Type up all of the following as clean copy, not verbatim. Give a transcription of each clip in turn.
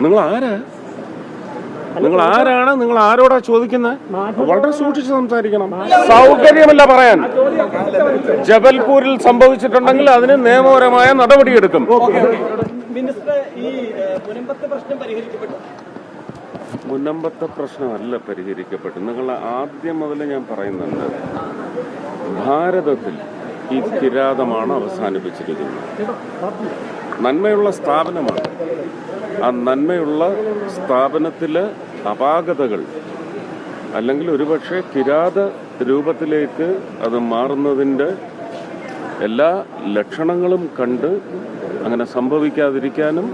നിങ്ങൾ ആരാ? നിങ്ങൾ ആരാണ്? നിങ്ങൾ ആരോടാ ചോദിക്കുന്നത്? വളരെ സൂക്ഷിച്ച് സംസാരിക്കണം. സൗകര്യമല്ല പറയാൻ. ജബൽപൂരിൽ സംഭവിച്ചിട്ടുണ്ടെങ്കിൽ അതിന് നിയമപരമായ നടപടിയെടുക്കും. മുനമ്പത്തെ പ്രശ്നമല്ല പരിഹരിക്കപ്പെട്ടു. നിങ്ങൾ ആദ്യം മുതൽ ഞാൻ പറയുന്നുണ്ട്, ഭാരതത്തിൽ ഈ കിരാതമാണ് അവസാനിപ്പിച്ചിരിക്കുന്നത്. നന്മയുള്ള സ്ഥാപനമാണ്. ആ നന്മയുള്ള സ്ഥാപനത്തിലെ അപാകതകൾ അല്ലെങ്കിൽ ഒരുപക്ഷെ കിരാത രൂപത്തിലേക്ക് അത് മാറുന്നതിൻ്റെ എല്ലാ ലക്ഷണങ്ങളും കണ്ട് അങ്ങനെ സംഭവിക്കാതിരിക്കാനും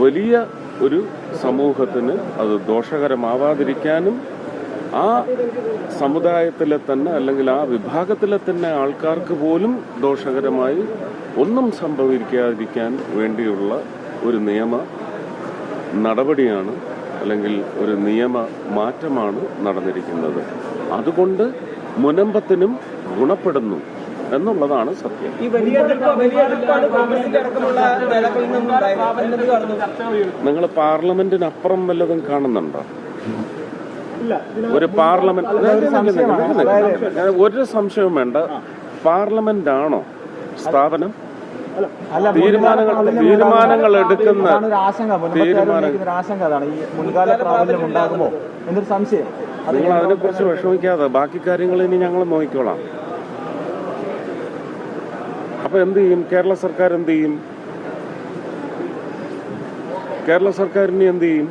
വലിയ ഒരു സമൂഹത്തിന് അത് ദോഷകരമാവാതിരിക്കാനും ആ സമുദായത്തിലെ തന്നെ അല്ലെങ്കിൽ ആ വിഭാഗത്തിലെ തന്നെ ആൾക്കാർക്ക് പോലും ദോഷകരമായി ഒന്നും സംഭവിക്കാതിരിക്കാൻ വേണ്ടിയുള്ള ഒരു നിയമ നടപടിയാണ് അല്ലെങ്കിൽ ഒരു നിയമ മാറ്റമാണ് നടന്നിരിക്കുന്നത്. അതുകൊണ്ട് മുനമ്പത്തിനും ഗുണപ്പെടുന്നു എന്നുള്ളതാണ് സത്യം. നിങ്ങൾ പാർലമെന്റിനപ്പുറം വല്ലതും കാണുന്നുണ്ടോ? ഒരു പാർലമെന്റ് ഒരു സംശയവും വേണ്ട. പാർലമെന്റ് ആണോ സ്ഥാപനം? തീരുമാനങ്ങൾ എടുക്കുന്ന നിങ്ങൾ അതിനെക്കുറിച്ച് വിഷമിക്കാതെ ബാക്കി കാര്യങ്ങൾ ഇനി ഞങ്ങൾ നോക്കിക്കോളാം. അപ്പൊ എന്ത് ചെയ്യും കേരള സർക്കാർ? എന്ത് ചെയ്യും കേരള സർക്കാരിന്? എന്ത് ചെയ്യും?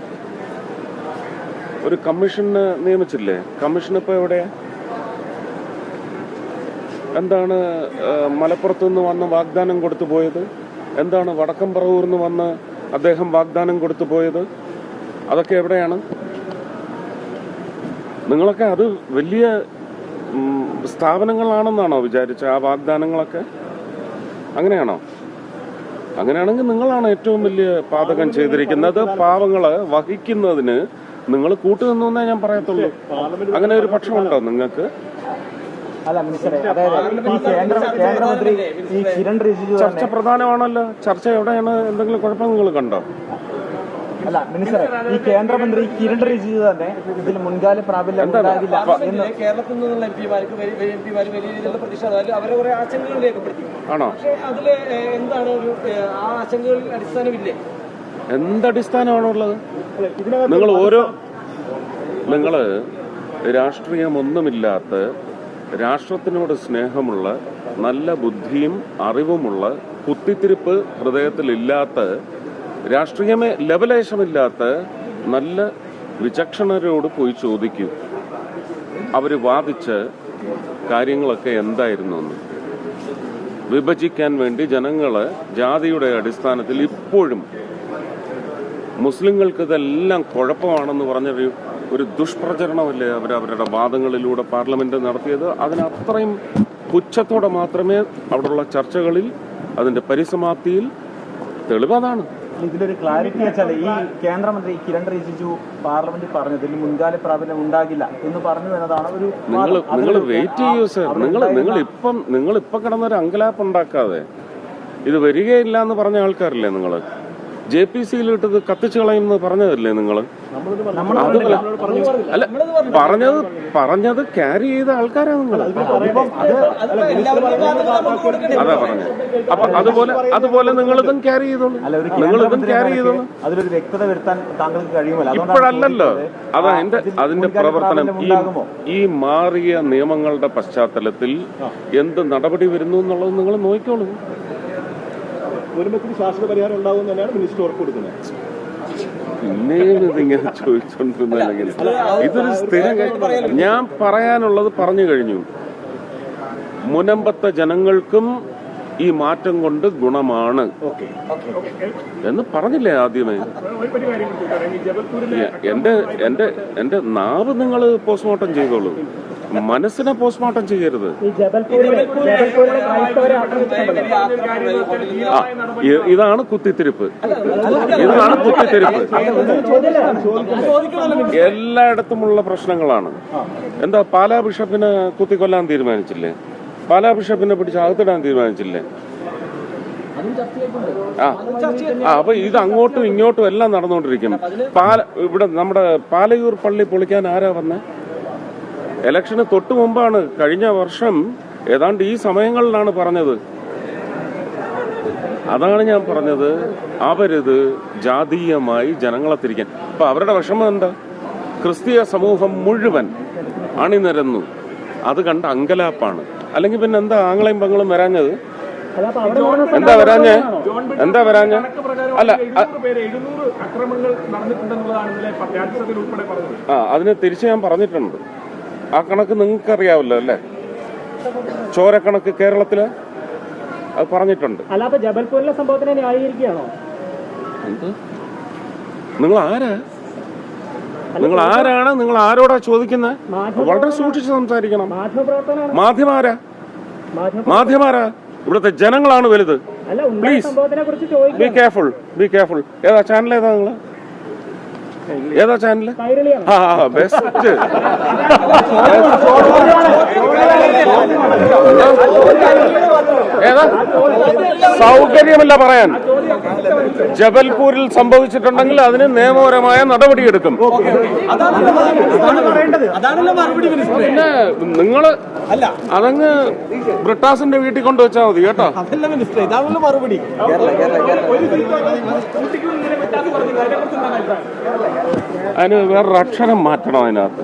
ഒരു കമ്മീഷന് നിയമിച്ചില്ലേ? കമ്മീഷൻ ഇപ്പൊ എവിടെയാ? എന്താണ് മലപ്പുറത്തു നിന്ന് വന്ന് വാഗ്ദാനം കൊടുത്തു പോയത്? എന്താണ് വടക്കംപറവൂരിൽ നിന്ന് വന്ന് അദ്ദേഹം വാഗ്ദാനം കൊടുത്തു പോയത്? അതൊക്കെ എവിടെയാണ്? നിങ്ങളൊക്കെ അത് വലിയ സ്ഥാപനങ്ങളാണെന്നാണോ വിചാരിച്ച ആ വാഗ്ദാനങ്ങളൊക്കെ? അങ്ങനെയാണോ? അങ്ങനെയാണെങ്കിൽ നിങ്ങളാണ് ഏറ്റവും വലിയ പാതകം ചെയ്തിരിക്കുന്നത്. പാവങ്ങളെ വഹിക്കുന്നതിന് നിങ്ങൾ കൂട്ടുനിന്നു എന്നേ ഞാൻ പറയത്തുള്ളൂ. അങ്ങനെ ഒരു പക്ഷമുണ്ടോ നിങ്ങൾക്ക്? ചർച്ച പ്രധാനമാണല്ലോ. ചർച്ച എവിടെയാണ്? എന്തെങ്കിലും കുഴപ്പം നിങ്ങൾ കണ്ടോ? അല്ല മിനിസ്റ്ററെ, ഈ കേന്ദ്രമന്ത്രി കിരൺ റിജിജു തന്നെ ഇതിൽ മുൻകാല പ്രാബല്യം ഉണ്ടാകില്ല എന്ന് കേരളത്തിൽ നിന്നുള്ള എംപിമാർക്ക് വലിയ രീതിയിലുള്ള പ്രതിഷേധം അവരെ കുറെ ആശങ്കകൾ രേഖപ്പെടുത്തി. ആണോ? പക്ഷേ അതിൽ എന്താണ് ഒരു ആ ആശങ്കകളിൽ അടിസ്ഥാനമില്ലേ? എന്തടിസ്ഥാനമാണുള്ളത്? നിങ്ങൾ രാഷ്ട്രീയമൊന്നുമില്ലാത്ത, രാഷ്ട്രത്തിനോട് സ്നേഹമുള്ള, നല്ല ബുദ്ധിയും അറിവുമുള്ള, കുത്തിത്തിരിപ്പ് ഹൃദയത്തിലില്ലാത്ത, രാഷ്ട്രീയമേ ലവലേശമില്ലാത്ത നല്ല വിചക്ഷണരോട് പോയി ചോദിക്കൂ. അവർ വാദിച്ച കാര്യങ്ങളൊക്കെ എന്തായിരുന്നു എന്ന്. വിഭജിക്കാൻ വേണ്ടി ജനങ്ങളെ ജാതിയുടെ അടിസ്ഥാനത്തിൽ ഇപ്പോഴും മുസ്ലിങ്ങൾക്ക് ഇതെല്ലാം കുഴപ്പമാണെന്ന് പറഞ്ഞൊരു ദുഷ്പ്രചരണമല്ലേ അവരുടെ വാദങ്ങളിലൂടെ പാർലമെന്റ് നടത്തിയത്? അതിനത്രയും പുച്ഛത്തോടെ മാത്രമേ അവിടെയുള്ള ചർച്ചകളിൽ അതിന്റെ പരിസമാപ്തിയിൽ തെളിവതാണ്. ഇതിലൊരു ക്ലാരിറ്റി വെച്ചാൽ ഈ കേന്ദ്രമന്ത്രി കിരൺ റിജിജു പാർലമെന്റിൽ പറഞ്ഞതിൽ മുൻകാല പ്രാബല്യം ഉണ്ടാകില്ല എന്ന് പറഞ്ഞു എന്നതാണ് ഒരു. നിങ്ങൾ വെയിറ്റ് ചെയ്യൂ സർ. നിങ്ങൾ ഇപ്പം കിടന്നൊരു അങ്കലാപ്പ് ഉണ്ടാക്കാതെ, ഇത് വരികയില്ല എന്ന് പറഞ്ഞ ആൾക്കാരല്ലേ നിങ്ങൾ? JPC-യിലിട്ട് കത്തിച്ചു കളയുമെന്ന് പറഞ്ഞതല്ലേ നിങ്ങൾ? അല്ല, പറഞ്ഞത് ക്യാരി ചെയ്ത ആൾക്കാരാണ് നിങ്ങൾ. അതാ പറഞ്ഞത്. അപ്പൊ അതുപോലെ നിങ്ങളിതും ക്യാരി ചെയ്തോളൂ. അതിലൊരു വ്യക്തത വരുത്താൻ താങ്കൾക്ക് കഴിയുമല്ലോ. ഇപ്പോഴല്ലല്ലോ. അതാ അതിന്റെ പ്രവർത്തനം. ഈ മാറിയ നിയമങ്ങളുടെ പശ്ചാത്തലത്തിൽ എന്ത് നടപടി വരുന്നു എന്നുള്ളത് നിങ്ങൾ നോക്കിക്കോളൂ. ശാശ്വത പരിഹാരം ഉണ്ടാവും തന്നെയാണ് മിനിസ്റ്റർ ഉറപ്പ് കൊടുക്കുന്നത്. പിന്നെയും ഇതിങ്ങനെ ചോദിച്ചോണ്ടിരുന്നില്ലെങ്കിൽ ഇതൊരു സ്ഥിരം. ഞാൻ പറയാനുള്ളത് പറഞ്ഞു കഴിഞ്ഞു. മുനമ്പത്തെ ജനങ്ങൾക്കും ഈ മാറ്റം കൊണ്ട് ഗുണമാണ് എന്ന് പറഞ്ഞില്ലേ ആദ്യമേ? എന്റെ നാവ് നിങ്ങൾ പോസ്റ്റ്മോർട്ടം ചെയ്തോളൂ, മനസ്സിനെ പോസ്റ്റ്മോർട്ടം ചെയ്യരുത്. ഇതാണ് കുത്തിത്തിരിപ്പ്. എല്ലായിടത്തുമുള്ള പ്രശ്നങ്ങളാണ്. എന്താ പാലാ ബിഷപ്പിനെ കുത്തിക്കൊല്ലാൻ തീരുമാനിച്ചില്ലേ? പാലാ ബിഷപ്പിനെ പിടിച്ച് അകത്തിടാൻ തീരുമാനിച്ചില്ലേ? അപ്പൊ ഇത് അങ്ങോട്ടും ഇങ്ങോട്ടും എല്ലാം നടന്നുകൊണ്ടിരിക്കും. ഇവിടെ നമ്മുടെ പാലയൂർ പള്ളി പൊളിക്കാൻ ആരാ വന്നേ? ഇലക്ഷന് തൊട്ടു മുമ്പാണ്, കഴിഞ്ഞ വർഷം ഏതാണ്ട് ഈ സമയങ്ങളിലാണ് പറഞ്ഞത്. അതാണ് ഞാൻ പറഞ്ഞത്, അവരിത് ജാതീയമായി ജനങ്ങളെ തിരിക്കാൻ. അപ്പൊ അവരുടെ വിഷമം എന്താ? ക്രിസ്തീയ സമൂഹം മുഴുവൻ അണിനിരന്നു, അത് കണ്ട അങ്കലാപ്പാണ്. അല്ലെങ്കിൽ പിന്നെ എന്താ ആങ്ങളെയും പെങ്ങളും വരാഞ്ഞത്? എന്താ വരാഞ്ഞേ? അല്ല, അതിന് തിരിച്ച് ഞാൻ പറഞ്ഞിട്ടുണ്ട്. ആ കണക്ക് നിങ്ങൾക്ക് അറിയാവല്ലോ അല്ലേ? ചോരക്കണക്ക് കേരളത്തില് അത് പറഞ്ഞിട്ടുണ്ട്. ജബൽപൂരിലെ സംഭവത്തിനെ ന്യായീകരിക്കുകയാണോ? നിങ്ങൾ ആരാണ്? നിങ്ങൾ ആരോടാ ചോദിക്കുന്നത്? വളരെ സൂക്ഷിച്ച് സംസാരിക്കണം. മാധ്യമാരാ? ഇവിടുത്തെ ജനങ്ങളാണ് വലുത്. Please be careful. ഏതാ ചാനൽ? ഏതാ ചാനൽ? ബെസ്റ്റ്. ഏതാ? സൗകര്യമില്ല പറയാൻ. ജബൽപൂരിൽ സംഭവിച്ചിട്ടുണ്ടെങ്കിൽ അതിന് നിയമപരമായ നടപടിയെടുക്കും. പിന്നെ നിങ്ങള് അതങ്ങ് ബ്രിട്ടാസിന്റെ വീട്ടിൽ കൊണ്ടുവച്ചാൽ മതി കേട്ടോ. അതിന് വേറൊരു അക്ഷരം മാറ്റണം അതിനകത്ത്.